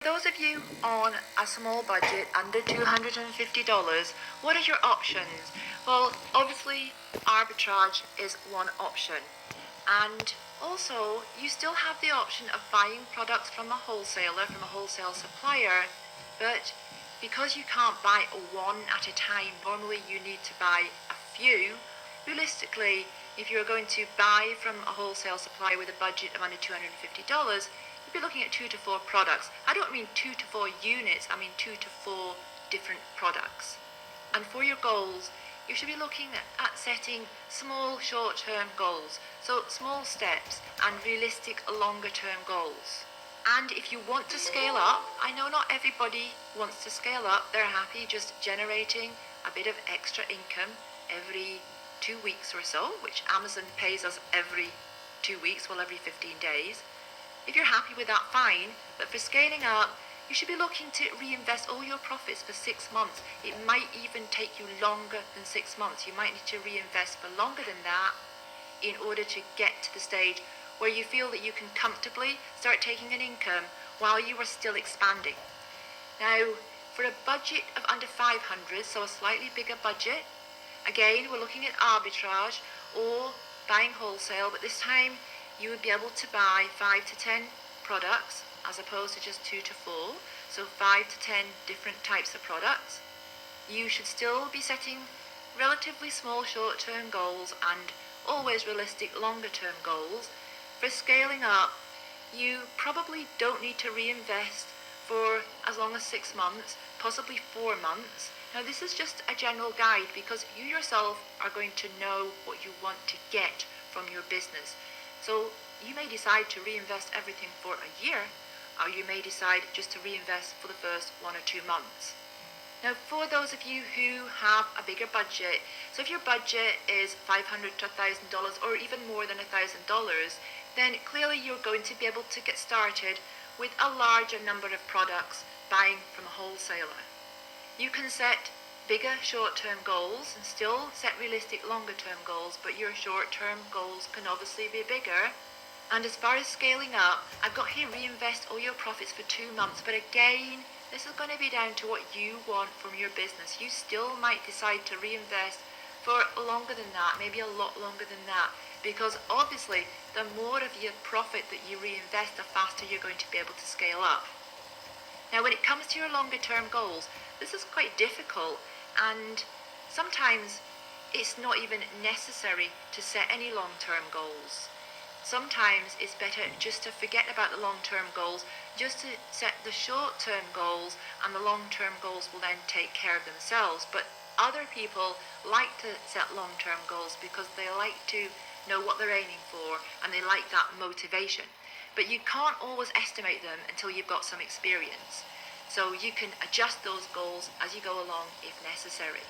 Those of you on a small budget under $250, what are your options? Well, obviously, arbitrage is one option. And also, you still have the option of buying products from a wholesaler, from a wholesale supplier, but because you can't buy one at a time, normally you need to buy a few. Realistically, if you're going to buy from a wholesale supplier with a budget of under $250, you'd be looking at 2 to 4 products. I don't mean 2 to 4 units, I mean 2 to 4 different products. And for your goals, you should be looking at setting small short-term goals, so small steps and realistic longer-term goals. And if you want to scale up, I know not everybody wants to scale up, they're happy just generating a bit of extra income every 2 weeks or so, which Amazon pays us every 2 weeks, well, every 15 days. If you're happy with that, fine, but for scaling up, you should be looking to reinvest all your profits for 6 months. It might even take you longer than 6 months. You might need to reinvest for longer than that in order to get to the stage where you feel that you can comfortably start taking an income while you are still expanding. Now, for a budget of under 500, so a slightly bigger budget, again, we're looking at arbitrage or buying wholesale, but this time you would be able to buy 5 to 10 products as opposed to just 2 to 4, so 5 to 10 different types of products. You should still be setting relatively small short-term goals and always realistic longer-term goals. For scaling up, you probably don't need to reinvest for as long as 6 months, possibly 4 months. Now this is just a general guide because you yourself are going to know what you want to get from your business. So you may decide to reinvest everything for a year, or you may decide just to reinvest for the first 1 or 2 months. Now for those of you who have a bigger budget, so if your budget is $500 to $1,000 or even more than $1,000, then clearly you're going to be able to get started with a larger number of products buying from a wholesaler. You can set bigger short-term goals and still set realistic longer-term goals, but your short-term goals can obviously be bigger. And as far as scaling up, I've got here reinvest all your profits for 2 months, but again, this is going to be down to what you want from your business. You still might decide to reinvest for longer than that, maybe a lot longer than that, because obviously the more of your profit that you reinvest, the faster you're going to be able to scale up. Now when it comes to your longer term goals, this is quite difficult, and sometimes it's not even necessary to set any long-term goals. Sometimes it's better just to forget about the long-term goals, just to set the short-term goals, and the long-term goals will then take care of themselves. But other people like to set long-term goals because they like to know what they're aiming for and they like that motivation. But you can't always estimate them until you've got some experience. So you can adjust those goals as you go along if necessary.